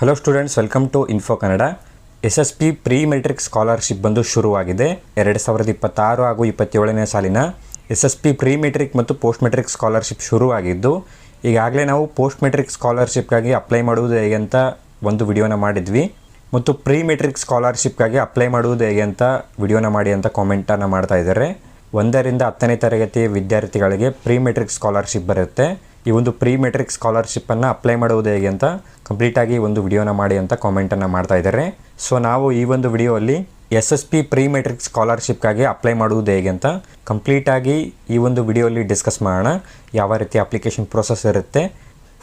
Hello students, welcome to info Kannada. SSP pre matric scholarship ಬಂದು ಶುರುವಾಗಿದೆ. 2026 ಹಾಗೂ 27ನೇ ಸಾಲಿನ SSP ಪ್ರೀ ಮೆಟ್ರಿಕ್ ಮತ್ತು ಪೋಸ್ಟ್ ಮೆಟ್ರಿಕ್ ಸ್ಕಾಲರ್ಶಿಪ್ ಶುರುವಾಗಿದ್ದು, ಈಗಾಗಲೇ ನಾವು ಪೋಸ್ಟ್ ಮೆಟ್ರಿಕ್ ಸ್ಕಾಲರ್ಶಿಪ್ಗಾಗಿ ಅಪ್ಲೈ ಮಾಡುವುದು ಹೇಗೆ ಅಂತ ಒಂದು ವಿಡಿಯೋನ ಮಾಡಿದ್ವಿ ಮತ್ತು ಪ್ರೀ ಮೆಟ್ರಿಕ್ ಸ್ಕಾಲರ್ಶಿಪ್ಗಾಗಿ ಅಪ್ಲೈ ಮಾಡುವುದು ಹೇಗೆ ಅಂತ ವಿಡಿಯೋನ ಮಾಡಿ ಅಂತ ಕಾಮೆಂಟನ್ನು ಮಾಡ್ತಾ ಇದ್ದಾರೆ. 1ರಿಂದ 10ನೇ ತರಗತಿ ವಿದ್ಯಾರ್ಥಿಗಳಿಗೆ ಪ್ರೀ ಮೆಟ್ರಿಕ್ ಸ್ಕಾಲರ್ಶಿಪ್ ಬರುತ್ತೆ. ಈ ಒಂದು ಪ್ರೀ ಮೆಟ್ರಿಕ್ ಸ್ಕಾಲರ್ಶಿಪ್ಪನ್ನು ಅಪ್ಲೈ ಮಾಡುವುದು ಹೇಗೆ ಅಂತ ಕಂಪ್ಲೀಟಾಗಿ ಒಂದು ವಿಡಿಯೋನ ಮಾಡಿ ಅಂತ ಕಾಮೆಂಟನ್ನು ಮಾಡ್ತಾ ಇದ್ದಾರೆ. ಸೊ ನಾವು ಈ ಒಂದು ವಿಡಿಯೋಲ್ಲಿ SSP ಪ್ರೀ ಮೆಟ್ರಿಕ್ ಸ್ಕಾಲರ್ಶಿಪ್ಗಾಗಿ ಅಪ್ಲೈ ಮಾಡುವುದು ಹೇಗೆ ಅಂತ ಕಂಪ್ಲೀಟಾಗಿ ಈ ಒಂದು ವಿಡಿಯೋಲಿ ಡಿಸ್ಕಸ್ ಮಾಡೋಣ. ಯಾವ ರೀತಿ ಅಪ್ಲಿಕೇಶನ್ ಪ್ರೋಸೆಸ್ ಇರುತ್ತೆ,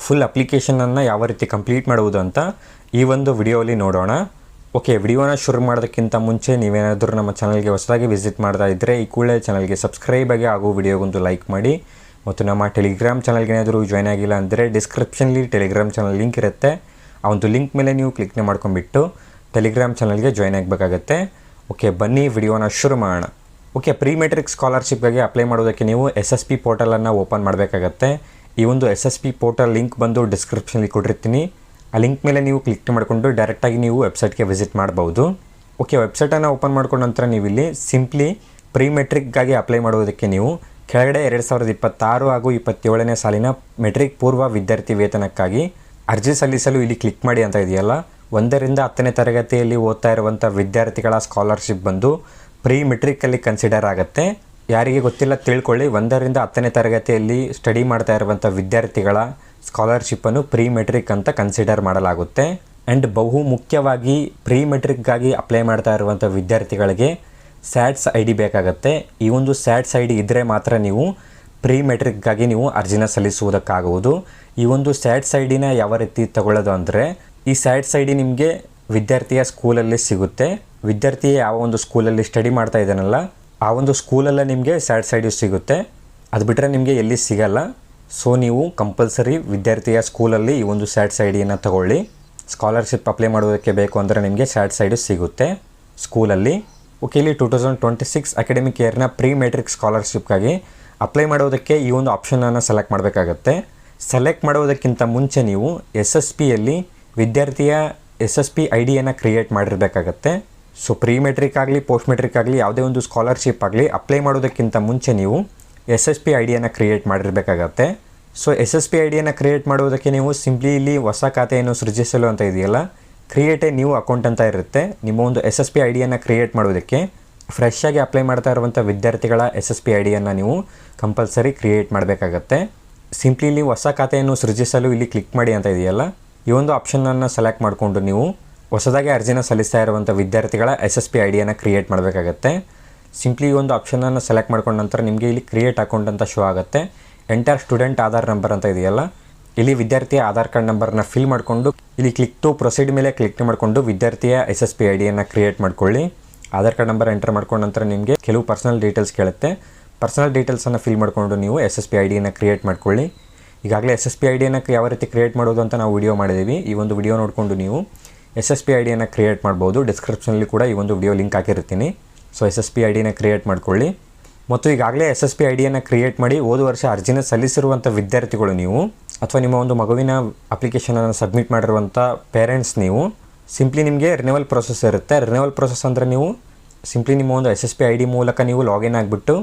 ಫುಲ್ ಅಪ್ಲಿಕೇಶನನ್ನು ಯಾವ ರೀತಿ ಕಂಪ್ಲೀಟ್ ಮಾಡುವುದು ಅಂತ ಈ ಒಂದು ವಿಡಿಯೋಲಿ ನೋಡೋಣ. ಓಕೆ, ವಿಡಿಯೋನ ಶುರು ಮಾಡೋದಕ್ಕಿಂತ ಮುಂಚೆ ನೀವೇನಾದರೂ ನಮ್ಮ ಚಾನಲ್ಗೆ ಹೊಸದಾಗಿ ವಿಸಿಟ್ ಮಾಡ್ತಾ ಇದ್ದರೆ ಈ ಕೂಡಲೇ ಚಾನಲ್ಗೆ ಸಬ್ಸ್ಕ್ರೈಬ್ ಆಗಿ ಹಾಗೂ ವಿಡಿಯೋಗೊಂದು ಲೈಕ್ ಮಾಡಿ. ಮತ್ತು ನಮ್ಮ ಟೆಲಿಗ್ರಾಮ್ ಚಾನಲ್ಗೆ ಏನಾದರೂ ಜಾಯ್ನ್ ಆಗಿಲ್ಲ ಅಂದರೆ ಡಿಸ್ಕ್ರಿಪ್ಷನ್ಲಿ ಟೆಲಿಗ್ರಾಮ್ ಚಾನಲ್ ಲಿಂಕ್ ಇರುತ್ತೆ. ಆ ಒಂದು ಲಿಂಕ್ ಮೇಲೆ ನೀವು ಕ್ಲಿಕ್ನ ಮಾಡ್ಕೊಂಡ್ಬಿಟ್ಟು ಟೆಲಿಗ್ರಾಮ್ ಚಾನಲ್ಗೆ ಜಾಯ್ನ್ ಆಗಬೇಕಾಗತ್ತೆ. ಓಕೆ, ಬನ್ನಿ ವಿಡಿಯೋನ ಶುರು ಮಾಡೋಣ. ಓಕೆ, ಪ್ರೀ ಮೆಟ್ರಿಕ್ ಸ್ಕಾಲರ್ಶಿಪ್ಗಾಗಿ ಅಪ್ಲೈ ಮಾಡೋದಕ್ಕೆ ನೀವು SSP ಪೋರ್ಟಲನ್ನು ಓಪನ್ ಮಾಡಬೇಕಾಗತ್ತೆ. ಈ ಒಂದು SSP ಪೋರ್ಟಲ್ ಲಿಂಕ್ ಬಂದು ಡಿಸ್ಕ್ರಿಪ್ಷನ್ಲಿ ಕೊಟ್ಟಿರ್ತೀನಿ. ಆ ಲಿಂಕ್ ಮೇಲೆ ನೀವು ಕ್ಲಿಕ್ ಮಾಡಿಕೊಂಡು ಡೈರೆಕ್ಟಾಗಿ ನೀವು ವೆಬ್ಸೈಟ್ಗೆ ವಿಸಿಟ್ ಮಾಡ್ಬೋದು. ಓಕೆ, ವೆಬ್ಸೈಟನ್ನು ಓಪನ್ ಮಾಡ್ಕೊಂಡ ನಂತರ ನೀವು ಇಲ್ಲಿ ಸಿಂಪ್ಲಿ ಪ್ರೀ ಮೆಟ್ರಿಕ್ಗಾಗಿ ಅಪ್ಲೈ ಮಾಡೋದಕ್ಕೆ ನೀವು ಕೆಳಗಡೆ 2026 ಹಾಗೂ 27ನೇ ಸಾಲಿನ ಮೆಟ್ರಿಕ್ ಪೂರ್ವ ವಿದ್ಯಾರ್ಥಿ ವೇತನಕ್ಕಾಗಿ ಅರ್ಜಿ ಸಲ್ಲಿಸಲು ಇಲ್ಲಿ ಕ್ಲಿಕ್ ಮಾಡಿ ಅಂತ ಇದೆಯಲ್ಲ, 1ರಿಂದ 10ನೇ ತರಗತಿಯಲ್ಲಿ ಓದ್ತಾ ಇರುವಂಥ ವಿದ್ಯಾರ್ಥಿಗಳ ಸ್ಕಾಲರ್ಶಿಪ್ ಬಂದು ಪ್ರೀ ಮೆಟ್ರಿಕಲ್ಲಿ ಕನ್ಸಿಡರ್ ಆಗುತ್ತೆ. ಯಾರಿಗೆ ಗೊತ್ತಿಲ್ಲ ತಿಳ್ಕೊಳ್ಳಿ, 1ರಿಂದ 10ನೇ ತರಗತಿಯಲ್ಲಿ ಸ್ಟಡಿ ಮಾಡ್ತಾ ಇರುವಂಥ ವಿದ್ಯಾರ್ಥಿಗಳ ಸ್ಕಾಲರ್ಶಿಪ್ಪನ್ನು ಪ್ರೀ ಮೆಟ್ರಿಕ್ ಅಂತ ಕನ್ಸಿಡರ್ ಮಾಡಲಾಗುತ್ತೆ. ಆ್ಯಂಡ್ ಬಹು ಮುಖ್ಯವಾಗಿ ಪ್ರೀ ಮೆಟ್ರಿಕ್ಗಾಗಿ ಅಪ್ಲೈ ಮಾಡ್ತಾ ಇರುವಂಥ ವಿದ್ಯಾರ್ಥಿಗಳಿಗೆ ಸ್ಯಾಟ್ಸ್ ID ಬೇಕಾಗುತ್ತೆ. ಈ ಒಂದು ಸ್ಯಾಟ್ಸ್ ID ಇದ್ದರೆ ಮಾತ್ರ ನೀವು ಪ್ರೀ ಮೆಟ್ರಿಕ್ಗಾಗಿ ನೀವು ಅರ್ಜಿನ ಸಲ್ಲಿಸುವುದಕ್ಕಾಗುವುದು. ಈ ಒಂದು ಸ್ಯಾಟ್ಸ್ IDನ ಯಾವ ರೀತಿ ತಗೊಳ್ಳೋದು ಅಂದರೆ, ಈ ಸ್ಯಾಟ್ಸ್ ID ನಿಮಗೆ ವಿದ್ಯಾರ್ಥಿಯ ಸ್ಕೂಲಲ್ಲಿ ಸಿಗುತ್ತೆ. ವಿದ್ಯಾರ್ಥಿ ಯಾವ ಒಂದು ಸ್ಕೂಲಲ್ಲಿ ಸ್ಟಡಿ ಮಾಡ್ತಾ ಇದ್ದಾನಲ್ಲ ಆ ಒಂದು ಸ್ಕೂಲಲ್ಲೇ ನಿಮಗೆ ಸ್ಯಾಟ್ಸ್ ID ಸಿಗುತ್ತೆ. ಅದು ಬಿಟ್ಟರೆ ನಿಮಗೆ ಎಲ್ಲಿ ಸಿಗಲ್ಲ. ಸೊ ನೀವು ಕಂಪಲ್ಸರಿ ವಿದ್ಯಾರ್ಥಿಯ ಸ್ಕೂಲಲ್ಲಿ ಈ ಒಂದು ಸ್ಯಾಟ್ಸ್ IDಯನ್ನು ತಗೊಳ್ಳಿ. ಸ್ಕಾಲರ್ಶಿಪ್ ಅಪ್ಲೈ ಮಾಡೋದಕ್ಕೆ ಬೇಕು ಅಂದರೆ ನಿಮಗೆ ಸ್ಯಾಟ್ಸ್ ID ಸಿಗುತ್ತೆ ಸ್ಕೂಲಲ್ಲಿ. ಓಕೆ, ಇಲ್ಲಿ 2026 ಅಕಾಡೆಮಿಕ್ ಇಯರ್ನ ಪ್ರೀ ಮೆಟ್ರಿಕ್ ಸ್ಕಾಲರ್ಶಿಪ್ಗಾಗಿ ಅಪ್ಲೈ ಮಾಡೋದಕ್ಕೆ ಈ ಒಂದು ಆಪ್ಷನನ್ನು ಸೆಲೆಕ್ಟ್ ಮಾಡಬೇಕಾಗತ್ತೆ. ಸೆಲೆಕ್ಟ್ ಮಾಡೋದಕ್ಕಿಂತ ಮುಂಚೆ ನೀವು SSPಯಲ್ಲಿ ವಿದ್ಯಾರ್ಥಿಯ SSP IDಯನ್ನು ಕ್ರಿಯೇಟ್ ಮಾಡಿರಬೇಕಾಗತ್ತೆ. ಸೊ ಪ್ರೀ ಮೆಟ್ರಿಕ್ ಆಗಲಿ ಪೋಸ್ಟ್ ಮೆಟ್ರಿಕ್ ಆಗಲಿ ಯಾವುದೇ ಒಂದು ಸ್ಕಾಲರ್ಶಿಪ್ ಆಗಲಿ ಅಪ್ಲೈ ಮಾಡೋದಕ್ಕಿಂತ ಮುಂಚೆ ನೀವು SSP IDಯನ್ನು ಕ್ರಿಯೇಟ್ ಮಾಡಿರಬೇಕಾಗತ್ತೆ. ಸೊ SSP IDಯನ್ನು ಕ್ರಿಯೇಟ್ ಮಾಡೋದಕ್ಕೆ ನೀವು ಸಿಂಪ್ಲಿ ಇಲ್ಲಿ ಹೊಸ ಖಾತೆಯನ್ನು ಸೃಜಿಸಲು ಅಂತ ಇದೆಯಲ್ಲ, ಕ್ರಿಯೇಟ್ ಎ ನ್ಯೂ ಅಕೌಂಟ್ ಅಂತ ಇರುತ್ತೆ. ನಿಮ್ಮ ಒಂದು SSP IDಯನ್ನು ಕ್ರಿಯೇಟ್ ಮಾಡೋದಕ್ಕೆ ಫ್ರೆಶ್ ಆಗಿ ಅಪ್ಲೈ ಮಾಡ್ತಾ ಇರುವಂಥ ವಿದ್ಯಾರ್ಥಿಗಳ SSP IDಯನ್ನು ನೀವು ಕಂಪಲ್ಸರಿ ಕ್ರಿಯೇಟ್ ಮಾಡಬೇಕಾಗತ್ತೆ. ಸಿಂಪ್ಲಿ ಇಲ್ಲಿ ಹೊಸ ಖಾತೆಯನ್ನು ಸೃಜಿಸಲು ಇಲ್ಲಿ ಕ್ಲಿಕ್ ಮಾಡಿ ಅಂತ ಇದೆಯಲ್ಲ, ಈ ಒಂದು ಆಪ್ಷನನ್ನು ಸೆಲೆಕ್ಟ್ ಮಾಡಿಕೊಂಡು ನೀವು ಹೊಸದಾಗಿ ಅರ್ಜಿನ ಸಲ್ಲಿಸ್ತಾ ಇರುವಂಥ ವಿದ್ಯಾರ್ಥಿಗಳ SSP IDಯನ್ನು ಕ್ರಿಯೇಟ್ ಮಾಡಬೇಕಾಗತ್ತೆ. ಸಿಂಪ್ಲಿ ಈ ಒಂದು ಆಪ್ಷನನ್ನು ಸೆಲೆಕ್ಟ್ ಮಾಡ್ಕೊಂಡ ನಂತರ ನಿಮಗೆ ಇಲ್ಲಿ ಕ್ರಿಯೇಟ್ ಅಕೌಂಟ್ ಅಂತ ಶೋ ಆಗುತ್ತೆ. ಎಂಟರ್ ಸ್ಟೂಡೆಂಟ್ ಆಧಾರ್ ನಂಬರ್ ಅಂತ ಇದೆಯಲ್ಲ, ಇಲ್ಲಿ ವಿದ್ಯಾರ್ಥಿಯ ಆಧಾರ್ ಕಾರ್ಡ್ ನಂಬರ್ನ ಫಿಲ್ ಮಾಡಿಕೊಂಡು ಇಲ್ಲಿ ಕ್ಲಿಕ್ ಟು ಪ್ರೊಸೀಡ್ ಮೇಲೆ ಕ್ಲಿಕ್ ಮಾಡಿಕೊಂಡು ವಿದ್ಯಾರ್ಥಿಯ SSP IDಯನ್ನು ಕ್ರಿಯೇಟ್ ಮಾಡ್ಕೊಳ್ಳಿ. ಆಧಾರ್ ಕಾರ್ಡ್ ನಂಬರ್ ಎಂಟರ್ ಮಾಡ್ಕೊಂಡ ನಂತರ ನಿಮಗೆ ಕೆಲವು ಪರ್ಸನಲ್ ಡೀಟೇಲ್ಸ್ ಕೇಳುತ್ತೆ. ಪರ್ಸನಲ್ ಡೀಟೇಲ್ಸನ್ನು ಫಿಲ್ ಮಾಡಿಕೊಂಡು ನೀವು SSP IDಯನ್ನು ಕ್ರಿಯೇಟ್ ಮಾಡ್ಕೊಳ್ಳಿ. ಈಗಾಗಲೇ SSP IDಯನ್ನು ಯಾವ ರೀತಿ ಕ್ರಿಯೇಟ್ ಮಾಡೋದು ಅಂತ ನಾವು ವಿಡಿಯೋ ಮಾಡಿದ್ದೀವಿ. ಈ ಒಂದು ವಿಡಿಯೋ ನೋಡಿಕೊಂಡು ನೀವು SSP IDಯನ್ನು ಕ್ರಿಯೇಟ್ ಮಾಡ್ಬೋದು. ಡಿಸ್ಕ್ರಿಪ್ಷನಲ್ಲಿ ಕೂಡ ಈ ಒಂದು ವಿಡಿಯೋ ಲಿಂಕ್ ಹಾಕಿರ್ತೀನಿ. ಸೊ SSP IDನ ಕ್ರಿಯೇಟ್ ಮಾಡ್ಕೊಳ್ಳಿ. ಮತ್ತು ಈಗಾಗಲೇ SSP IDಯನ್ನು ಕ್ರಿಯೇಟ್ ಮಾಡಿ ಹೋದ ವರ್ಷ ಅರ್ಜಿನ ಸಲ್ಲಿಸಿರುವಂಥ ವಿದ್ಯಾರ್ಥಿಗಳು ನೀವು ಅಥವಾ ನಿಮ್ಮ ಒಂದು ಮಗುವಿನ ಅಪ್ಲಿಕೇಶನನ್ನು ಸಬ್ಮಿಟ್ ಮಾಡಿರುವಂಥ ಪೇರೆಂಟ್ಸ್ ನೀವು ಸಿಂಪ್ಲಿ ನಿಮಗೆ ರಿನಿವಲ್ ಪ್ರೊಸೆಸ್ ಇರುತ್ತೆ. ರಿನಿವಲ್ ಪ್ರೊಸೆಸ್ ಅಂದರೆ ನೀವು ಸಿಂಪ್ಲಿ ನಿಮ್ಮ ಒಂದು SSP ID ಮೂಲಕ ನೀವು ಲಾಗಿನ್ ಆಗಿಬಿಟ್ಟು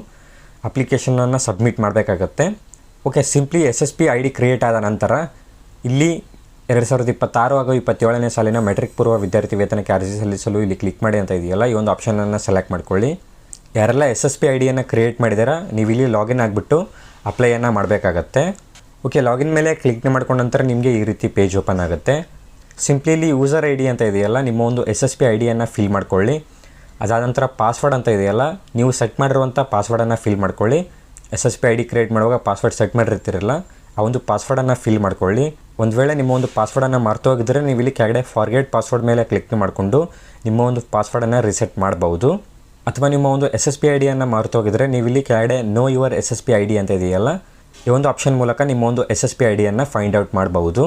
ಅಪ್ಲಿಕೇಶನನ್ನು ಸಬ್ಮಿಟ್ ಮಾಡಬೇಕಾಗತ್ತೆ. Okay, simply SSP ID create ಆದ ನಂತರ ಇಲ್ಲಿ 2026 ಹಾಗೂ 27ನೇ ಸಾಲಿನ ಮೆಟ್ರಿಕ್ ಪೂರ್ವ ವಿದ್ಯಾರ್ಥಿ ವೇತನಕ್ಕೆ ಅರ್ಜಿ ಸಲ್ಲಿಸಲು ಇಲ್ಲಿ ಕ್ಲಿಕ್ ಮಾಡಿ ಅಂತ ಇದೆಯಲ್ಲ, ಈ ಒಂದು ಆಪ್ಷನನ್ನು ಸೆಲೆಕ್ಟ್ ಮಾಡ್ಕೊಳ್ಳಿ. ಯಾರೆಲ್ಲ SSP IDಯನ್ನು ಕ್ರಿಯೇಟ್ ಮಾಡಿದಾರ ನೀವು ಇಲ್ಲಿ ಲಾಗಿನ್ ಆಗಿಬಿಟ್ಟು ಅಪ್ಲೈಯನ್ನು ಮಾಡಬೇಕಾಗತ್ತೆ. ಓಕೆ, ಲಾಗಿನ್ ಮೇಲೆ ಕ್ಲಿಕ್ ಮಾಡ್ಕೊಂಡ ನಂತರ ನಿಮಗೆ ಈ ರೀತಿ ಪೇಜ್ ಓಪನ್ ಆಗುತ್ತೆ. ಸಿಂಪ್ಲಿ ಇಲ್ಲಿ ಯೂಸರ್ ID ಅಂತ ಇದೆಯಲ್ಲ, ನಿಮ್ಮ ಒಂದು SSP IDಯನ್ನು ಫಿಲ್ ಮಾಡ್ಕೊಳ್ಳಿ. ಅದಾದ ನಂತರ ಪಾಸ್ವರ್ಡ್ ಅಂತ ಇದೆಯಲ್ಲ, ನೀವು ಸೆಟ್ ಮಾಡಿರುವಂಥ ಪಾಸ್ವರ್ಡನ್ನು ಫಿಲ್ ಮಾಡ್ಕೊಳ್ಳಿ. SSP ID ಕ್ರಿಯೇಟ್ ಮಾಡುವಾಗ ಪಾಸ್ವರ್ಡ್ ಸೆಟ್ ಮಾಡಿರ್ತಿರಲ್ಲ, ಆ ಒಂದು ಪಾಸ್ವರ್ಡನ್ನು ಫಿಲ್ ಮಾಡ್ಕೊಳ್ಳಿ. ಒಂದು ವೇಳೆ ನಿಮ್ಮ ಒಂದು ಪಾಸ್ವರ್ಡನ್ನು ಮರ್ತೋಗಿದ್ರೆ ನೀವು ಇಲ್ಲಿ ಕೆಳಗಡೆ ಫಾರ್ಗೆಟ್ ಪಾಸ್ವರ್ಡ್ ಮೇಲೆ ಕ್ಲಿಕ್ ಮಾಡಿಕೊಂಡು ನಿಮ್ಮ ಒಂದು ಪಾಸ್ವರ್ಡನ್ನು ರಿಸೆಟ್ ಮಾಡ್ಬೋದು. ಅಥವಾ ನಿಮ್ಮ ಒಂದು SSP IDಯನ್ನು ಮರ್ತೋಗಿದ್ರೆ ನೀವು ಇಲ್ಲಿ ಕೆಳಗಡೆ ನೋ ಯುವರ್ SSP ID ಅಂತ ಇದೆಯಲ್ಲ, ಈ ಒಂದು ಆಪ್ಷನ್ ಮೂಲಕ ನಿಮ್ಮ ಒಂದು SSP IDಯನ್ನು ಫೈಂಡ್ ಔಟ್ ಮಾಡ್ಬೋದು.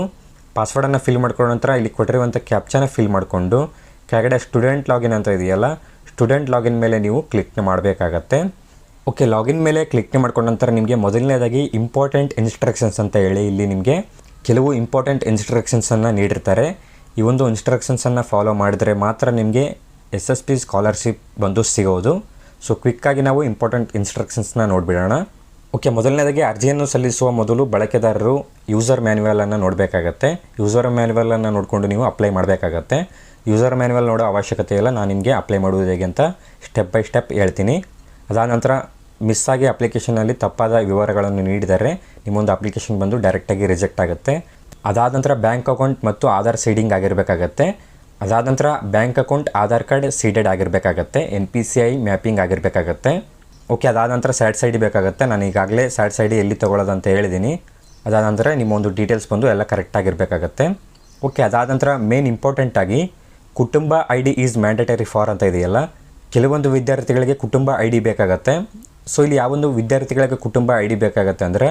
ಪಾಸ್ವರ್ಡನ್ನು ಫಿಲ್ ಮಾಡ್ಕೊಂಡ ನಂತರ ಇಲ್ಲಿ ಕೊಟ್ಟಿರುವಂಥ ಕ್ಯಾಪ್ಚಾನ ಫಿಲ್ ಮಾಡಿಕೊಂಡು ಕೆಳಗಡೆ ಸ್ಟೂಡೆಂಟ್ ಲಾಗಿನ್ ಅಂತ ಇದೆಯಲ್ಲ, ಸ್ಟೂಡೆಂಟ್ ಲಾಗಿನ್ ಮೇಲೆ ನೀವು ಕ್ಲಿಕ್ ಮಾಡಬೇಕಾಗತ್ತೆ. ಓಕೆ, ಲಾಗಿನ್ ಮೇಲೆ ಕ್ಲಿಕ್ ಮಾಡ್ಕೊಂಡ ನಂತರ ನಿಮಗೆ ಮೊದಲನೇದಾಗಿ ಇಂಪಾರ್ಟೆಂಟ್ ಇನ್ಸ್ಟ್ರಕ್ಷನ್ಸ್ ಅಂತ ಹೇಳಿ ಇಲ್ಲಿ ನಿಮಗೆ ಕೆಲವು ಇಂಪಾರ್ಟೆಂಟ್ ಇನ್ಸ್ಟ್ರಕ್ಷನ್ಸನ್ನು ನೀಡಿರ್ತಾರೆ. ಈ ಒಂದು ಇನ್ಸ್ಟ್ರಕ್ಷನ್ಸನ್ನು ಫಾಲೋ ಮಾಡಿದರೆ ಮಾತ್ರ ನಿಮಗೆ SSP ಸ್ಕಾಲರ್ಶಿಪ್ ಬಂದು ಸಿಗೋದು. ಸೊ ಕ್ವಿಕ್ಕಾಗಿ ನಾವು ಇಂಪಾರ್ಟೆಂಟ್ ಇನ್ಸ್ಟ್ರಕ್ಷನ್ಸ್ನ ನೋಡಿಬಿಡೋಣ. ಓಕೆ, ಮೊದಲನೇದಾಗಿ ಅರ್ಜಿಯನ್ನು ಸಲ್ಲಿಸುವ ಮೊದಲು ಬಳಕೆದಾರರು ಯೂಸರ್ ಮ್ಯಾನ್ಯುವಲನ್ನು ನೋಡಬೇಕಾಗತ್ತೆ. ಯೂಸರ್ ಮ್ಯಾನ್ಯುವಲನ್ನು ನೋಡಿಕೊಂಡು ನೀವು ಅಪ್ಲೈ ಮಾಡಬೇಕಾಗತ್ತೆ. ಯೂಸರ್ ಮ್ಯಾನ್ಯುವಲ್ ನೋಡೋ ಅವಶ್ಯಕತೆ ಇಲ್ಲ, ನಾನು ನಿಮಗೆ ಅಪ್ಲೈ ಮಾಡುವುದು ಹೇಗೆ ಅಂತ ಸ್ಟೆಪ್ ಬೈ ಸ್ಟೆಪ್ ಹೇಳ್ತೀನಿ. ಅದಾದ ನಂತರ ಮಿಸ್ಸಾಗಿ ಅಪ್ಲಿಕೇಶನಲ್ಲಿ ತಪ್ಪಾದ ವಿವರಗಳನ್ನು ನೀಡಿದರೆ ನಿಮ್ಮೊಂದು ಅಪ್ಲಿಕೇಶನ್ ಬಂದು ಡೈರೆಕ್ಟಾಗಿ ರಿಜೆಕ್ಟ್ ಆಗುತ್ತೆ. ಅದಾದ ನಂತರ ಬ್ಯಾಂಕ್ ಅಕೌಂಟ್ ಮತ್ತು ಆಧಾರ್ ಸೀಡಿಂಗ್ ಆಗಿರಬೇಕಾಗತ್ತೆ. ಅದಾದ ನಂತರ bank account Aadhaar card seeded ಆಗಿರಬೇಕಾಗತ್ತೆ. NPCI ಮ್ಯಾಪಿಂಗ್ ಆಗಿರಬೇಕಾಗತ್ತೆ. ಓಕೆ, ಅದಾದ ನಂತರ ಸ್ಯಾಡ್ ಸೈಡಿ ಬೇಕಾಗುತ್ತೆ. ನಾನು ಈಗಾಗಲೇ ಸ್ಯಾಡ್ ಸೈಡಿ ಎಲ್ಲಿ ತೊಗೊಳ್ಳೋದು ಅಂತ ಹೇಳಿದ್ದೀನಿ. ಅದಾದ ನಂತರ ನಿಮ್ಮ ಒಂದು ಡೀಟೇಲ್ಸ್ ಬಂದು ಎಲ್ಲ ಕರೆಕ್ಟಾಗಿರಬೇಕಾಗತ್ತೆ. ಓಕೆ, ಅದಾದ ನಂತರ ಮೇನ್ ಇಂಪಾರ್ಟೆಂಟಾಗಿ ಕುಟುಂಬ ID ಈಸ್ ಮ್ಯಾಂಡೇಟರಿ ಫಾರ್ ಅಂತ ಇದೆಯಲ್ಲ, ಕೆಲವೊಂದು ವಿದ್ಯಾರ್ಥಿಗಳಿಗೆ ಕುಟುಂಬ ID ಬೇಕಾಗತ್ತೆ. ಸೊ ಇಲ್ಲಿ ಯಾವೊಂದು ವಿದ್ಯಾರ್ಥಿಗಳಿಗೆ ಕುಟುಂಬ ID ಬೇಕಾಗತ್ತೆ ಅಂದರೆ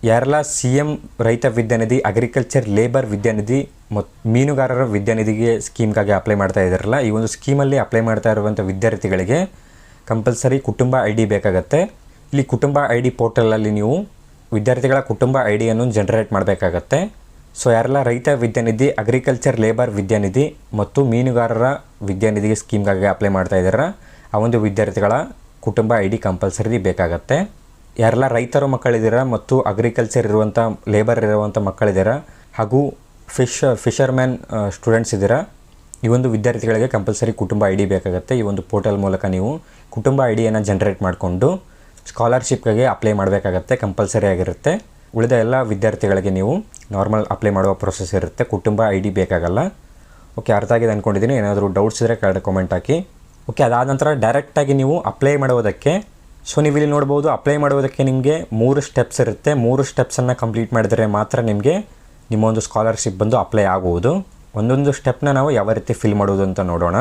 ಯಾರೆಲ್ಲ CM ರೈತ ವಿದ್ಯಾನಿಧಿ, ಅಗ್ರಿಕಲ್ಚರ್ ಲೇಬರ್ ವಿದ್ಯಾನಿಧಿ ಮತ್ತು ಮೀನುಗಾರರ ವಿದ್ಯಾನಿಧಿಗೆ ಸ್ಕೀಮ್ಗಾಗಿ ಅಪ್ಲೈ ಮಾಡ್ತಾ ಇದ್ದಾರಲ್ಲ, ಈ ಒಂದು ಸ್ಕೀಮಲ್ಲಿ ಅಪ್ಲೈ ಮಾಡ್ತಾ ಇರುವಂಥ ವಿದ್ಯಾರ್ಥಿಗಳಿಗೆ ಕಂಪಲ್ಸರಿ ಕುಟುಂಬ ID ಬೇಕಾಗತ್ತೆ. ಇಲ್ಲಿ ಕುಟುಂಬ ID ಪೋರ್ಟಲಲ್ಲಿ ನೀವು ವಿದ್ಯಾರ್ಥಿಗಳ ಕುಟುಂಬ IDಯನ್ನು ಜನರೇಟ್ ಮಾಡಬೇಕಾಗತ್ತೆ. ಸೊ ಯಾರೆಲ್ಲ ರೈತ ವಿದ್ಯಾನಿಧಿ, ಅಗ್ರಿಕಲ್ಚರ್ ಲೇಬರ್ ವಿದ್ಯಾನಿಧಿ ಮತ್ತು ಮೀನುಗಾರರ ವಿದ್ಯಾನಿಧಿಗೆ ಸ್ಕೀಮ್ಗಾಗಿ ಅಪ್ಲೈ ಮಾಡ್ತಾ ಇದ್ದಾರೆ, ಆ ಒಂದು ವಿದ್ಯಾರ್ಥಿಗಳ ಕುಟುಂಬ ID ಕಂಪಲ್ಸರಿ ಬೇಕಾಗತ್ತೆ. ಯಾರೆಲ್ಲ ರೈತರ ಮಕ್ಕಳಿದ್ದೀರಾ ಮತ್ತು ಅಗ್ರಿಕಲ್ಚರ್ ಇರುವಂಥ, ಲೇಬರ್ ಇರುವಂಥ ಮಕ್ಕಳಿದ್ದೀರಾ ಹಾಗೂ ಫಿಶರ್ಮ್ಯಾನ್ ಸ್ಟೂಡೆಂಟ್ಸ್ ಇದ್ದೀರಾ, ಈ ಒಂದು ವಿದ್ಯಾರ್ಥಿಗಳಿಗೆ ಕಂಪಲ್ಸರಿ ಕುಟುಂಬ ID ಬೇಕಾಗುತ್ತೆ. ಈ ಒಂದು ಪೋರ್ಟಲ್ ಮೂಲಕ ನೀವು ಕುಟುಂಬ IDಯನ್ನು ಜನರೇಟ್ ಮಾಡಿಕೊಂಡು ಸ್ಕಾಲರ್ಶಿಪ್ಗೆ ಅಪ್ಲೈ ಮಾಡಬೇಕಾಗತ್ತೆ, ಕಂಪಲ್ಸರಿ ಆಗಿರುತ್ತೆ. ಉಳಿದ ಎಲ್ಲ ವಿದ್ಯಾರ್ಥಿಗಳಿಗೆ ನೀವು ನಾರ್ಮಲ್ ಅಪ್ಲೈ ಮಾಡುವ ಪ್ರೊಸೆಸ್ ಇರುತ್ತೆ, ಕುಟುಂಬ ID ಬೇಕಾಗಲ್ಲ. ಓಕೆ, ಅರ್ಥ ಆಗಿದೆ ಅಂದ್ಕೊಂಡಿದ್ದೀನಿ. ಏನಾದರೂ ಡೌಟ್ಸ್ ಇದ್ದರೆ ಕೆಳಗಡೆ ಕಾಮೆಂಟ್ ಹಾಕಿ. ಓಕೆ, ಅದಾದ ನಂತರ ಡೈರೆಕ್ಟಾಗಿ ನೀವು ಅಪ್ಲೈ ಮಾಡೋದಕ್ಕೆ, ಸೊ ನೀವು ಇಲ್ಲಿ ನೋಡ್ಬೋದು, ಅಪ್ಲೈ ಮಾಡೋದಕ್ಕೆ ನಿಮಗೆ 3 ಸ್ಟೆಪ್ಸ್ ಇರುತ್ತೆ. 3 ಸ್ಟೆಪ್ಸನ್ನು ಕಂಪ್ಲೀಟ್ ಮಾಡಿದರೆ ಮಾತ್ರ ನಿಮಗೆ ನಿಮ್ಮ ಒಂದು ಸ್ಕಾಲರ್ಶಿಪ್ ಬಂದು ಅಪ್ಲೈ ಆಗುವುದು. ಒಂದೊಂದು ಸ್ಟೆಪ್ನ ನಾವು ಯಾವ ರೀತಿ ಫಿಲ್ ಮಾಡೋದು ಅಂತ ನೋಡೋಣ.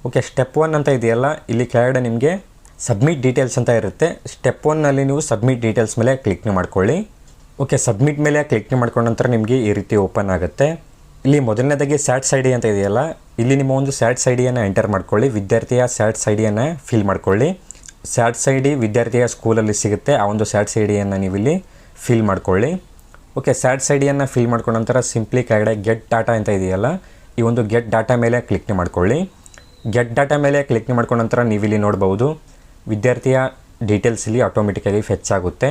ಓಕೆ, ಸ್ಟೆಪ್ 1 ಅಂತ ಇದೆಯಲ್ಲ, ಇಲ್ಲಿ ಕೆಳಗಡೆ ನಿಮಗೆ ಸಬ್ಮಿಟ್ ಡೀಟೇಲ್ಸ್ ಅಂತ ಇರುತ್ತೆ. ಸ್ಟೆಪ್ 1ನಲ್ಲಿ ನೀವು ಸಬ್ಮಿಟ್ ಡೀಟೇಲ್ಸ್ ಮೇಲೆ ಕ್ಲಿಕ್ ಮಾಡ್ಕೊಳ್ಳಿ. ಓಕೆ, ಸಬ್ಮಿಟ್ ಮೇಲೆ ಕ್ಲಿಕ್ ಮಾಡ್ಕೊಂಡ ನಂತರ ನಿಮಗೆ ಈ ರೀತಿ ಓಪನ್ ಆಗುತ್ತೆ. ಇಲ್ಲಿ ಮೊದಲನೇದಾಗಿ ಸ್ಯಾಡ್ ಸೈಡಿ ಅಂತ ಇದೆಯಲ್ಲ, ಇಲ್ಲಿ ನಿಮ್ಮ ಒಂದು ಸ್ಯಾಡ್ ಸೈಡಿಯನ್ನು ಎಂಟರ್ ಮಾಡ್ಕೊಳ್ಳಿ. ವಿದ್ಯಾರ್ಥಿಯ ಸ್ಯಾಡ್ ಸೈಡಿಯನ್ನು ಫಿಲ್ ಮಾಡ್ಕೊಳ್ಳಿ. ಸ್ಯಾಡ್ ಸೈಡಿ ವಿದ್ಯಾರ್ಥಿಯ ಸ್ಕೂಲಲ್ಲಿ ಸಿಗುತ್ತೆ, ಆ ಒಂದು ಸ್ಯಾಡ್ ಸೈಡಿಯನ್ನು ನೀವು ಇಲ್ಲಿ ಫಿಲ್ ಮಾಡ್ಕೊಳ್ಳಿ. ಓಕೆ, ಸ್ಯಾಡ್ ಸೈಡಿಯನ್ನು ಫಿಲ್ ಮಾಡ್ಕೊಂಡ ನಂತರ ಸಿಂಪ್ಲಿ ಕೆಳಗಡೆ ಗೆಟ್ ಡಾಟಾ ಅಂತ ಇದೆಯಲ್ಲ, ಈ ಒಂದು ಗೆಟ್ ಡಾಟಾ ಮೇಲೆ ಕ್ಲಿಕ್ ಮಾಡ್ಕೊಳ್ಳಿ. ಗೆಟ್ ಡಾಟಾ ಮೇಲೆ ಕ್ಲಿಕ್ ಮಾಡ್ಕೊಂಡ ನಂತರ ನೀವು ಇಲ್ಲಿ ನೋಡ್ಬೋದು, ವಿದ್ಯಾರ್ಥಿಯ ಡೀಟೇಲ್ಸ್ ಇಲ್ಲಿ ಆಟೋಮೆಟಿಕ್ಕಾಗಿ ಫೆಚ್ ಆಗುತ್ತೆ.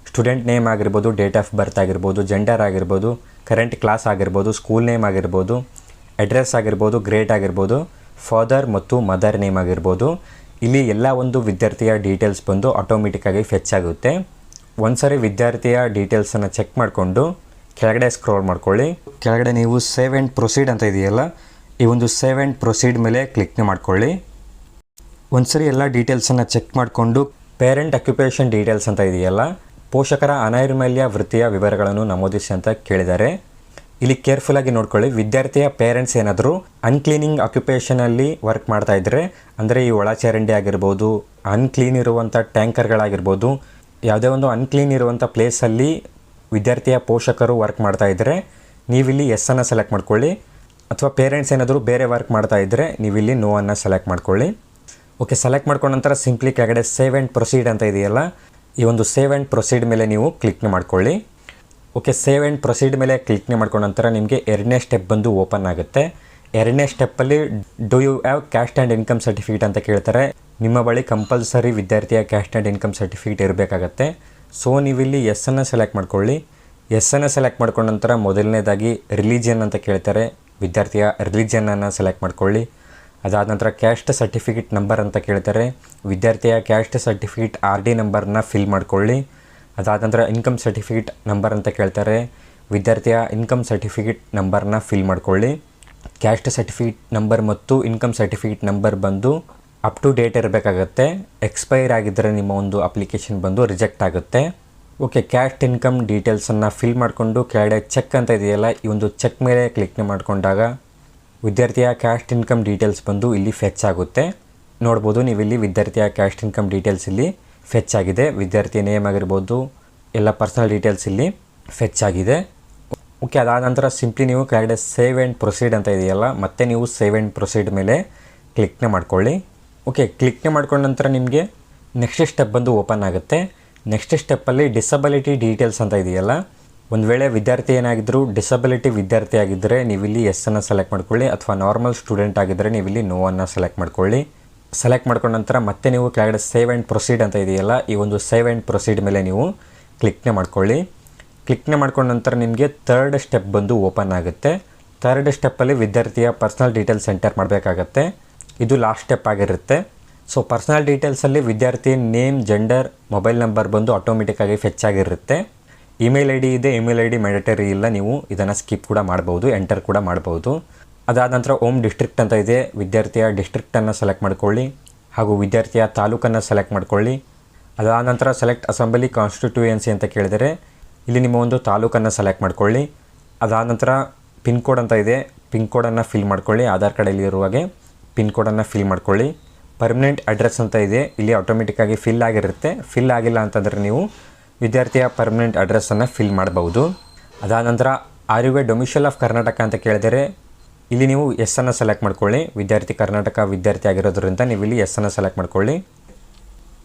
ಸ್ಟೂಡೆಂಟ್ ನೇಮ್ ಆಗಿರ್ಬೋದು, ಡೇಟ್ ಆಫ್ ಬರ್ತ್ ಆಗಿರ್ಬೋದು, ಜೆಂಡರ್ ಆಗಿರ್ಬೋದು, ಕರೆಂಟ್ ಕ್ಲಾಸ್ ಆಗಿರ್ಬೋದು, ಸ್ಕೂಲ್ ನೇಮ್ ಆಗಿರ್ಬೋದು, ಅಡ್ರೆಸ್ ಆಗಿರ್ಬೋದು, ಗ್ರೇಡ್ ಆಗಿರ್ಬೋದು, ಫಾದರ್ ಮತ್ತು ಮದರ್ ನೇಮ್ ಆಗಿರ್ಬೋದು, ಇಲ್ಲಿ ಎಲ್ಲ ಒಂದು ವಿದ್ಯಾರ್ಥಿಯ ಡೀಟೇಲ್ಸ್ ಬಂದು ಆಟೋಮೆಟಿಕ್ಕಾಗಿ ಫೆಚ್ ಆಗುತ್ತೆ. ಒಂದ್ಸರಿ ವಿದ್ಯಾರ್ಥಿಯ ಡೀಟೇಲ್ಸನ್ನು ಚೆಕ್ ಮಾಡಿಕೊಂಡು ಕೆಳಗಡೆ ಸ್ಕ್ರೋಲ್ ಮಾಡ್ಕೊಳ್ಳಿ. ಕೆಳಗಡೆ ನೀವು ಸೇವ್ ಆ್ಯಂಡ್ ಪ್ರೊಸೀಡ್ ಅಂತ ಇದೆಯಲ್ಲ, ಈ ಒಂದು ಸೇವ್ ಆ್ಯಂಡ್ ಪ್ರೊಸೀಡ್ ಮೇಲೆ ಕ್ಲಿಕ್ ಮಾಡ್ಕೊಳ್ಳಿ. ಒಂದ್ಸರಿ ಎಲ್ಲ ಡೀಟೇಲ್ಸನ್ನು ಚೆಕ್ ಮಾಡಿಕೊಂಡು ಪೇರೆಂಟ್ ಅಕ್ಯುಪೇಷನ್ ಡೀಟೇಲ್ಸ್ ಅಂತ ಇದೆಯಲ್ಲ, ಪೋಷಕರ ಅನೈರ್ಮಲ್ಯ ವೃತ್ತಿಯ ವಿವರಗಳನ್ನು ನಮೂದಿಸಿ ಅಂತ ಕೇಳಿದ್ದಾರೆ. ಇಲ್ಲಿ ಕೇರ್ಫುಲ್ಲಾಗಿ ನೋಡ್ಕೊಳ್ಳಿ. ವಿದ್ಯಾರ್ಥಿಯ ಪೇರೆಂಟ್ಸ್ ಏನಾದರೂ ಅನ್ಕ್ಲೀನಿಂಗ್ ಆಕ್ಯುಪೇಷನಲ್ಲಿ ವರ್ಕ್ ಮಾಡ್ತಾ ಇದ್ದರೆ, ಅಂದರೆ ಈ ಒಳಚರಂಡಿ ಆಗಿರ್ಬೋದು, ಅನ್ಕ್ಲೀನ್ ಇರುವಂಥ ಟ್ಯಾಂಕರ್ಗಳಾಗಿರ್ಬೋದು, ಯಾವುದೇ ಒಂದು ಅನ್ಕ್ಲೀನ್ ಇರುವಂಥ ಪ್ಲೇಸಲ್ಲಿ ವಿದ್ಯಾರ್ಥಿಯ ಪೋಷಕರು ವರ್ಕ್ ಮಾಡ್ತಾ ಇದ್ದರೆ ನೀವಿಲ್ಲಿ ಎಸ್ಸನ್ನು ಸೆಲೆಕ್ಟ್ ಮಾಡ್ಕೊಳ್ಳಿ. ಅಥವಾ ಪೇರೆಂಟ್ಸ್ ಏನಾದರೂ ಬೇರೆ ವರ್ಕ್ ಮಾಡ್ತಾ ಇದ್ದರೆ ನೀವಿಲ್ಲಿ ನೋ ಅನ್ನು ಸೆಲೆಕ್ಟ್ ಮಾಡ್ಕೊಳ್ಳಿ. ಓಕೆ, ಸೆಲೆಕ್ಟ್ ಮಾಡ್ಕೊಂಡ ನಂತರ ಸಿಂಪ್ಲಿ ಕೆಳಗಡೆ ಸೇವ್ ಆ್ಯಂಡ್ ಪ್ರೊಸೀಡ್ ಅಂತ ಇದೆಯಲ್ಲ, ಈ ಒಂದು ಸೇವ್ ಆ್ಯಂಡ್ ಪ್ರೊಸೀಡ್ ಮೇಲೆ ನೀವು ಕ್ಲಿಕ್ ಮಾಡ್ಕೊಳ್ಳಿ. ಓಕೆ, ಸೇವ್ ಆ್ಯಂಡ್ ಪ್ರೊಸೀಡ್ ಮೇಲೆ ಕ್ಲಿಕ್ ಮಾಡ್ಕೊಂಡ ನಂತರ ನಿಮಗೆ 2ನೇ ಸ್ಟೆಪ್ ಬಂದು ಓಪನ್ ಆಗುತ್ತೆ. 2ನೇ ಸ್ಟೆಪ್ಪಲ್ಲಿ do you have caste and income certificate ಅಂತ ಕೇಳ್ತಾರೆ. ನಿಮ್ಮ ಬಳಿ ಕಂಪಲ್ಸರಿ ವಿದ್ಯಾರ್ಥಿಯ ಕ್ಯಾಸ್ಟ್ ಆ್ಯಂಡ್ ಇನ್ಕಮ್ ಸರ್ಟಿಫಿಕೇಟ್ ಇರಬೇಕಾಗತ್ತೆ. ಸೊ ನೀವಿಲ್ಲಿ ಎಸ್ಸನ್ನು ಸೆಲೆಕ್ಟ್ ಮಾಡ್ಕೊಳ್ಳಿ. ಎಸ್ಸನ್ನು ಸೆಲೆಕ್ಟ್ ಮಾಡ್ಕೊಂಡ ನಂತರ ಮೊದಲನೇದಾಗಿ ರಿಲಿಜಿಯನ್ ಅಂತ ಕೇಳ್ತಾರೆ, ವಿದ್ಯಾರ್ಥಿಯ ರಿಲಿಜಿಯನನ್ನು ಸೆಲೆಕ್ಟ್ ಮಾಡ್ಕೊಳ್ಳಿ. ಅದಾದ ನಂತರ ಕ್ಯಾಸ್ಟ್ ಸರ್ಟಿಫಿಕೇಟ್ ನಂಬರ್ ಅಂತ ಕೇಳ್ತಾರೆ, ವಿದ್ಯಾರ್ಥಿಯ ಕ್ಯಾಸ್ಟ್ ಸರ್ಟಿಫಿಕೇಟ್ RD ನಂಬರ್ನ ಫಿಲ್ ಮಾಡ್ಕೊಳ್ಳಿ. ಅದಾದ ನಂತರ ಇನ್ಕಮ್ ಸರ್ಟಿಫಿಕೇಟ್ ನಂಬರ್ ಅಂತ ಕೇಳ್ತಾರೆ, ವಿದ್ಯಾರ್ಥಿಯ ಇನ್ಕಮ್ ಸರ್ಟಿಫಿಕೇಟ್ ನಂಬರ್ನ ಫಿಲ್ ಮಾಡ್ಕೊಳ್ಳಿ. ಕ್ಯಾಸ್ಟ್ ಸರ್ಟಿಫಿಕೇಟ್ ನಂಬರ್ ಮತ್ತು ಇನ್ಕಮ್ ಸರ್ಟಿಫಿಕೇಟ್ ನಂಬರ್ ಬಂದು ಅಪ್ ಟು ಡೇಟ್ ಇರಬೇಕಾಗತ್ತೆ. ಎಕ್ಸ್ಪೈರ್ ಆಗಿದ್ದರೆ ನಿಮ್ಮ ಒಂದು ಅಪ್ಲಿಕೇಶನ್ ಬಂದು ರಿಜೆಕ್ಟ್ ಆಗುತ್ತೆ. ಓಕೆ, ಕ್ಯಾಸ್ಟ್ ಇನ್ಕಮ್ ಡೀಟೇಲ್ಸನ್ನು ಫಿಲ್ ಮಾಡಿಕೊಂಡು ಕೆಳಗಡೆ ಚೆಕ್ ಅಂತ ಇದೆಯಲ್ಲ, ಈ ಒಂದು ಚೆಕ್ ಮೇಲೆ ಕ್ಲಿಕ್ ಮಾಡಿಕೊಂಡಾಗ ವಿದ್ಯಾರ್ಥಿಯ ಕ್ಯಾಸ್ಟ್ ಇನ್ಕಮ್ ಡೀಟೇಲ್ಸ್ ಬಂದು ಇಲ್ಲಿ ಫೆಚ್ ಆಗುತ್ತೆ. ನೋಡ್ಬೋದು ನೀವಿಲ್ಲಿ ವಿದ್ಯಾರ್ಥಿಯ ಕ್ಯಾಸ್ಟ್ ಇನ್ಕಮ್ ಡೀಟೇಲ್ಸ್ ಇಲ್ಲಿ ಫೆಚ್ ಆಗಿದೆ. ವಿದ್ಯಾರ್ಥಿ ನೇಮ್ ಆಗಿರ್ಬೋದು, ಎಲ್ಲ ಪರ್ಸನಲ್ ಡೀಟೇಲ್ಸ್ ಇಲ್ಲಿ ಫೆಚ್ ಆಗಿದೆ. ಓಕೆ, ಅದಾದ ನಂತರ ಸಿಂಪ್ಲಿ ನೀವು ಕೆಳಗಡೆ ಸೇವ್ ಆ್ಯಂಡ್ ಪ್ರೊಸೀಡ್ ಅಂತ ಇದೆಯಲ್ಲ, ಮತ್ತೆ ನೀವು ಸೇವ್ ಆ್ಯಂಡ್ ಪ್ರೊಸೀಡ್ ಮೇಲೆ ಕ್ಲಿಕ್ನ ಮಾಡ್ಕೊಳ್ಳಿ. ಓಕೆ, ಕ್ಲಿಕ್ನ ಮಾಡ್ಕೊಂಡ ನಂತರ ನಿಮಗೆ ನೆಕ್ಸ್ಟ್ ಸ್ಟೆಪ್ ಬಂದು ಓಪನ್ ಆಗುತ್ತೆ. ನೆಕ್ಸ್ಟ್ ಸ್ಟೆಪ್ಪಲ್ಲಿ ಡಿಸಬಿಲಿಟಿ ಡೀಟೇಲ್ಸ್ ಅಂತ ಇದೆಯಲ್ಲ, ಒಂದು ವೇಳೆ ವಿದ್ಯಾರ್ಥಿ ಏನಾಗಿದ್ದರೂ ಡಿಸಬಿಲಿಟಿ ವಿದ್ಯಾರ್ಥಿ ಆಗಿದ್ದರೆ ನೀವಿಲ್ಲಿ ಎಸ್ಸನ್ನು ಸೆಲೆಕ್ಟ್ ಮಾಡ್ಕೊಳ್ಳಿ, ಅಥವಾ ನಾರ್ಮಲ್ ಸ್ಟೂಡೆಂಟ್ ಆಗಿದ್ದರೆ ನೀವಿಲ್ಲಿ ನೋವನ್ನು ಸೆಲೆಕ್ಟ್ ಮಾಡ್ಕೊಳ್ಳಿ. ಸೆಲೆಕ್ಟ್ ಮಾಡ್ಕೊಂಡ ನಂತರ ಮತ್ತೆ ನೀವು ಕೆಳಗಡೆ ಸೇವ್ ಆ್ಯಂಡ್ ಪ್ರೊಸೀಡ್ ಅಂತ ಇದೆಯಲ್ಲ, ಈ ಒಂದು ಸೇವ್ ಆ್ಯಂಡ್ ಪ್ರೊಸೀಡ್ ಮೇಲೆ ನೀವು ಕ್ಲಿಕ್ನೇ ಮಾಡ್ಕೊಳ್ಳಿ. ಕ್ಲಿಕ್ನೇ ಮಾಡ್ಕೊಂಡ ನಂತರ ನಿಮಗೆ ಥರ್ಡ್ ಸ್ಟೆಪ್ ಬಂದು ಓಪನ್ ಆಗುತ್ತೆ. ಥರ್ಡ್ ಸ್ಟೆಪ್ಪಲ್ಲಿ ವಿದ್ಯಾರ್ಥಿಯ ಪರ್ಸ್ನಲ್ ಡೀಟೇಲ್ಸ್ ಎಂಟರ್ ಮಾಡಬೇಕಾಗತ್ತೆ. ಇದು ಲಾಸ್ಟ್ ಸ್ಟೆಪ್ ಆಗಿರುತ್ತೆ. ಸೊ ಪರ್ಸ್ನಲ್ ಡೀಟೇಲ್ಸಲ್ಲಿ ವಿದ್ಯಾರ್ಥಿ ನೇಮ್, ಜೆಂಡರ್, ಮೊಬೈಲ್ ನಂಬರ್ ಬಂದು ಆಟೋಮೆಟಿಕ್ಕಾಗಿ ಫೆಚ್ ಆಗಿರುತ್ತೆ. ಇಮೇಲ್ ಐ ಡಿ ಇದೆ, ಇಮೇಲ್ ಐ ಡಿ ಮ್ಯಾಂಡೇಟರಿ ಇಲ್ಲ, ನೀವು ಇದನ್ನು ಸ್ಕಿಪ್ ಕೂಡ ಮಾಡ್ಬೋದು, ಎಂಟರ್ ಕೂಡ ಮಾಡ್ಬೋದು. ಅದಾದ ನಂತರ ಹೋಮ್ ಡಿಸ್ಟ್ರಿಕ್ಟ್ ಅಂತ ಇದೆ, ವಿದ್ಯಾರ್ಥಿಯ ಡಿಸ್ಟ್ರಿಕ್ಟನ್ನು ಸೆಲೆಕ್ಟ್ ಮಾಡ್ಕೊಳ್ಳಿ, ಹಾಗೂ ವಿದ್ಯಾರ್ಥಿಯ ತಾಲೂಕನ್ನು ಸೆಲೆಕ್ಟ್ ಮಾಡ್ಕೊಳ್ಳಿ. ಅದಾದ ನಂತರ ಸೆಲೆಕ್ಟ್ ಅಸೆಂಬ್ಲಿ ಕಾನ್ಸ್ಟಿಟ್ಯೂಯೆನ್ಸಿ ಅಂತ ಕೇಳಿದರೆ ಇಲ್ಲಿ ನಿಮ್ಮ ಒಂದು ತಾಲೂಕನ್ನು ಸೆಲೆಕ್ಟ್ ಮಾಡ್ಕೊಳ್ಳಿ. ಅದಾದ ನಂತರ ಪಿನ್ ಕೋಡ್ ಅಂತ ಇದೆ, ಪಿನ್ ಕೋಡನ್ನು ಫಿಲ್ ಮಾಡ್ಕೊಳ್ಳಿ. ಆಧಾರ್ ಕಾರ್ಡಲ್ಲಿ ಇರುವಾಗೆ ಪಿನ್ ಕೋಡನ್ನು ಫಿಲ್ ಮಾಡ್ಕೊಳ್ಳಿ. ಪರ್ಮನೆಂಟ್ ಅಡ್ರೆಸ್ ಅಂತ ಇದೆ, ಇಲ್ಲಿ ಆಟೋಮೆಟಿಕ್ಕಾಗಿ ಫಿಲ್ ಆಗಿರುತ್ತೆ. ಫಿಲ್ ಆಗಿಲ್ಲ ಅಂತಂದರೆ ನೀವು ವಿದ್ಯಾರ್ಥಿಯ ಪರ್ಮನೆಂಟ್ ಅಡ್ರೆಸ್ಸನ್ನು ಫಿಲ್ ಮಾಡಬಹುದು. ಅದಾದ ನಂತರ are you a domicile of Karnataka ಅಂತ ಕೇಳಿದರೆ ಇಲ್ಲಿ ನೀವು ಎಸ್ಸನ್ನು ಸೆಲೆಕ್ಟ್ ಮಾಡ್ಕೊಳ್ಳಿ. ವಿದ್ಯಾರ್ಥಿ ಕರ್ನಾಟಕ ವಿದ್ಯಾರ್ಥಿ ಆಗಿರೋದ್ರಿಂದ ನೀವು ಇಲ್ಲಿ ಎಸ್ಸನ್ನು ಸೆಲೆಕ್ಟ್ ಮಾಡ್ಕೊಳ್ಳಿ.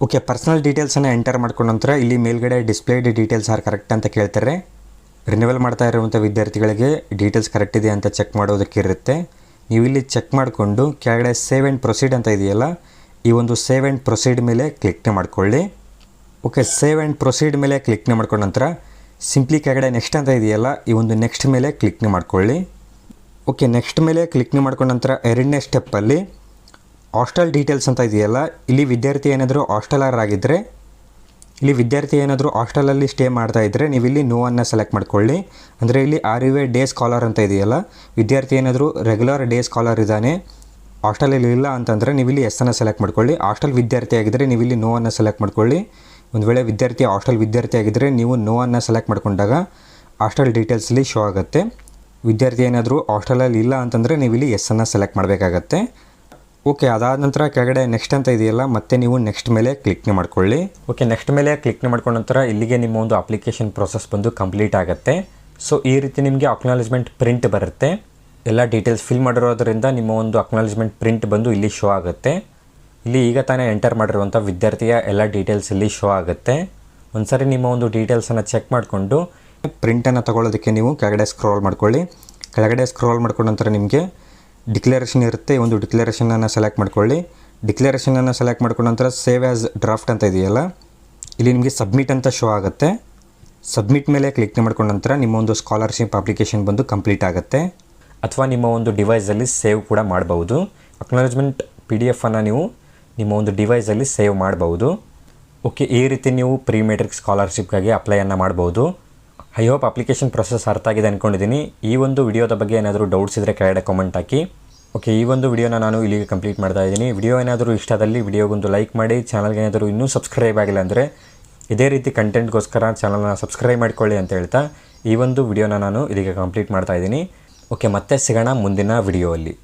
ಓಕೆ, ಪರ್ಸನಲ್ ಡೀಟೇಲ್ಸನ್ನು ಎಂಟರ್ ಮಾಡ್ಕೊಂಡ ನಂತರ ಇಲ್ಲಿ ಮೇಲ್ಗಡೆ ಡಿಸ್ಪ್ಲೇಡ್ ಡೀಟೇಲ್ಸ್ ಆರ್ ಕರೆಕ್ಟ್ ಅಂತ ಕೇಳ್ತಾರೆ. ರಿನ್ಯೂವಲ್ ಮಾಡ್ತಾ ಇರುವಂಥ ವಿದ್ಯಾರ್ಥಿಗಳಿಗೆ ಡೀಟೇಲ್ಸ್ ಕರೆಕ್ಟ್ ಇದೆ ಅಂತ ಚೆಕ್ ಮಾಡೋದಕ್ಕಿರುತ್ತೆ. ನೀವು ಇಲ್ಲಿ ಚೆಕ್ ಮಾಡಿಕೊಂಡು ಕೆಳಗಡೆ ಸೇವ್ ಆ್ಯಂಡ್ ಪ್ರೊಸೀಡ್ ಅಂತ ಇದೆಯಲ್ಲ, ಈ ಒಂದು ಸೇವ್ ಆ್ಯಂಡ್ ಪ್ರೊಸೀಡ್ ಮೇಲೆ ಕ್ಲಿಕ್ನೇ ಮಾಡ್ಕೊಳ್ಳಿ. ಓಕೆ, ಸೇವ್ ಆ್ಯಂಡ್ ಪ್ರೊಸೀಡ್ ಮೇಲೆ ಕ್ಲಿಕ್ನೇ ಮಾಡ್ಕೊಂಡ ನಂತರ ಸಿಂಪ್ಲಿ ಕೆಳಗಡೆ ನೆಕ್ಸ್ಟ್ ಅಂತ ಇದೆಯಲ್ಲ, ಈ ಒಂದು ನೆಕ್ಸ್ಟ್ ಮೇಲೆ ಕ್ಲಿಕ್ನೇ ಮಾಡ್ಕೊಳ್ಳಿ. ಓಕೆ, ನೆಕ್ಸ್ಟ್ ಮೇಲೆ ಕ್ಲಿಕ್ನೇ ಮಾಡ್ಕೊಂಡ ನಂತರ ಎರಡನೇ ಸ್ಟೆಪ್ಪಲ್ಲಿ ಹಾಸ್ಟೆಲ್ ಡೀಟೇಲ್ಸ್ ಅಂತ ಇದೆಯಲ್ಲ, ಇಲ್ಲಿ ವಿದ್ಯಾರ್ಥಿ ಏನಾದರೂ ಹಾಸ್ಟೆಲರ್ ಆಗಿದ್ದರೆ, ಇಲ್ಲಿ ವಿದ್ಯಾರ್ಥಿ ಏನಾದರೂ ಹಾಸ್ಟೆಲಲ್ಲಿ ಸ್ಟೇ ಮಾಡ್ತಾ ಇದ್ದರೆ ನೀವು ಇಲ್ಲಿ ನೋವನ್ನು ಸೆಲೆಕ್ಟ್ ಮಾಡ್ಕೊಳ್ಳಿ. ಅಂದರೆ ಇಲ್ಲಿ are you a day scholar ಅಂತ ಇದೆಯಲ್ಲ, ವಿದ್ಯಾರ್ಥಿ ಏನಾದರೂ ರೆಗ್ಯುಲರ್ ಡೇ ಸ್ಕಾಲರ್ ಇದ್ದಾನೆ, ಹಾಸ್ಟೆಲಲ್ಲಿ ಇಲ್ಲ ಅಂತಂದರೆ ನೀವು ಇಲ್ಲಿ ಎಸ್ಸನ್ನು ಸೆಲೆಕ್ಟ್ ಮಾಡ್ಕೊಳ್ಳಿ. ಹಾಸ್ಟೆಲ್ ವಿದ್ಯಾರ್ಥಿ ಆಗಿದ್ದರೆ ನೀವು ಇಲ್ಲಿ ನೋವನ್ನು ಸೆಲೆಕ್ಟ್ ಮಾಡ್ಕೊಳ್ಳಿ. ಒಂದು ವೇಳೆ ವಿದ್ಯಾರ್ಥಿ ಹಾಸ್ಟೆಲ್ ವಿದ್ಯಾರ್ಥಿ ಆಗಿದ್ದರೆ ನೀವು ನೋವನ್ನು ಸೆಲೆಕ್ಟ್ ಮಾಡ್ಕೊಂಡಾಗ ಹಾಸ್ಟೆಲ್ ಡೀಟೇಲ್ಸಲ್ಲಿ ಶೋ ಆಗುತ್ತೆ. ವಿದ್ಯಾರ್ಥಿ ಏನಾದರೂ ಹಾಸ್ಟೆಲಲ್ಲಿ ಇಲ್ಲ ಅಂತಂದರೆ ನೀವು ಇಲ್ಲಿ ಎಸ್ಸನ್ನು ಸೆಲೆಕ್ಟ್ ಮಾಡಬೇಕಾಗತ್ತೆ. ಓಕೆ, ಅದಾದ ನಂತರ ಕೆಳಗಡೆ ನೆಕ್ಸ್ಟ್ ಅಂತ ಇದೆಯಲ್ಲ, ಮತ್ತೆ ನೀವು ನೆಕ್ಸ್ಟ್ ಮೇಲೆ ಕ್ಲಿಕ್ನೇ ಮಾಡ್ಕೊಳ್ಳಿ. ಓಕೆ, ನೆಕ್ಸ್ಟ್ ಮೇಲೆ ಕ್ಲಿಕ್ನೇ ಮಾಡ್ಕೊಂಡ ನಂತರ ಇಲ್ಲಿಗೆ ನಿಮ್ಮ ಒಂದು ಅಪ್ಲಿಕೇಶನ್ ಪ್ರೊಸೆಸ್ ಬಂದು ಕಂಪ್ಲೀಟ್ ಆಗುತ್ತೆ. ಸೊ ಈ ರೀತಿ ನಿಮಗೆ ಅಕ್ನಾಲೇಜ್ಮೆಂಟ್ ಪ್ರಿಂಟ್ ಬರುತ್ತೆ. ಎಲ್ಲ ಡೀಟೇಲ್ಸ್ ಫಿಲ್ ಮಾಡಿರೋದ್ರಿಂದ ನಿಮ್ಮ ಒಂದು ಅಕ್ನಾಲೇಜ್ಮೆಂಟ್ ಪ್ರಿಂಟ್ ಬಂದು ಇಲ್ಲಿ ಶೋ ಆಗುತ್ತೆ. ಇಲ್ಲಿ ಈಗ ತಾನೇ ಎಂಟರ್ ಮಾಡಿರುವಂಥ ವಿದ್ಯಾರ್ಥಿಯ ಎಲ್ಲ ಡೀಟೇಲ್ಸ್ ಇಲ್ಲಿ ಶೋ ಆಗುತ್ತೆ. ಒಂದು ಸಾರಿ ನಿಮ್ಮ ಒಂದು ಡೀಟೇಲ್ಸನ್ನು ಚೆಕ್ ಮಾಡಿಕೊಂಡು ಪ್ರಿಂಟನ್ನು ತಗೊಳ್ಳೋದಕ್ಕೆ ನೀವು ಕೆಳಗಡೆ ಸ್ಕ್ರೋಲ್ ಮಾಡ್ಕೊಳ್ಳಿ. ಕೆಳಗಡೆ ಸ್ಕ್ರೋಲ್ ಮಾಡ್ಕೊಂಡ ನಂತರ ನಿಮಗೆ ಡಿಕ್ಲರೇಷನ್ ಇರುತ್ತೆ, ಈ ಒಂದು ಡಿಕ್ಲರೇಷನನ್ನು ಸೆಲೆಕ್ಟ್ ಮಾಡ್ಕೊಳ್ಳಿ. ಡಿಕ್ಲರೇಷನನ್ನು ಸೆಲೆಕ್ಟ್ ಮಾಡ್ಕೊಂಡ ನಂತರ ಸೇವ್ ಆ್ಯಸ್ ಡ್ರಾಫ್ಟ್ ಅಂತ ಇದೆಯಲ್ಲ, ಇಲ್ಲಿ ನಿಮಗೆ ಸಬ್ಮಿಟ್ ಅಂತ ಶೋ ಆಗುತ್ತೆ. ಸಬ್ಮಿಟ್ ಮೇಲೆ ಕ್ಲಿಕ್ ಮಾಡ್ಕೊಂಡ ನಂತರ ನಿಮ್ಮ ಒಂದು ಸ್ಕಾಲರ್ಶಿಪ್ ಅಪ್ಲಿಕೇಶನ್ ಬಂದು ಕಂಪ್ಲೀಟ್ ಆಗುತ್ತೆ. ಅಥವಾ ನಿಮ್ಮ ಒಂದು ಡಿವೈಸಲ್ಲಿ ಸೇವ್ ಕೂಡ ಮಾಡಬಹುದು. ಅಕ್ನಾಲೇಜ್ಮೆಂಟ್ PDF ಅನ್ನು ನೀವು ನಿಮ್ಮ ಒಂದು ಡಿವೈಸಲ್ಲಿ ಸೇವ್ ಮಾಡಬಹುದು. ಓಕೆ, ಈ ರೀತಿ ನೀವು ಪ್ರೀ ಮೆಟ್ರಿಕ್ ಸ್ಕಾಲರ್ಶಿಪ್ಗಾಗಿ ಅಪ್ಲೈಯನ್ನು ಮಾಡ್ಬೋದು. ಐ ಹೋಪ್ ಅಪ್ಲಿಕೇಶನ್ ಪ್ರೊಸೆಸ್ ಅರ್ಥ ಆಗಿದೆ ಅಂದ್ಕೊಂಡಿದ್ದೀನಿ. ಈ ಒಂದು ವಿಡಿಯೋದ ಬಗ್ಗೆ ಏನಾದರೂ ಡೌಟ್ಸ್ ಇದ್ದರೆ ಕೆಳಗಡೆ ಕಾಮೆಂಟ್ ಹಾಕಿ. ಓಕೆ, ಈ ಒಂದು ವಿಡಿಯೋನ ನಾನು ಇಲ್ಲಿಗೆ ಕಂಪ್ಲೀಟ್ ಮಾಡ್ತಾ ಇದ್ದೀನಿ. ವಿಡಿಯೋ ಏನಾದರೂ ಇಷ್ಟದಲ್ಲಿ ವಿಡಿಯೋಗೊಂದು ಲೈಕ್ ಮಾಡಿ. ಚಾನಲ್ಗೆ ಏನಾದರೂ ಇನ್ನೂ ಸಬ್ಸ್ಕ್ರೈಬ್ ಆಗಿಲ್ಲ ಅಂದರೆ ಇದೇ ರೀತಿ ಕಂಟೆಂಟ್ಗೋಸ್ಕರ ಚಾನಲ್ನ ಸಬ್ಸ್ಕ್ರೈಬ್ ಮಾಡ್ಕೊಳ್ಳಿ ಅಂತ ಹೇಳ್ತಾ ಈ ಒಂದು ವಿಡಿಯೋನ ನಾನು ಇಲ್ಲಿಗೆ ಕಂಪ್ಲೀಟ್ ಮಾಡ್ತಾ ಇದ್ದೀನಿ. ಓಕೆ, ಮತ್ತೆ ಸಿಗೋಣ ಮುಂದಿನ ವಿಡಿಯೋಲ್ಲಿ.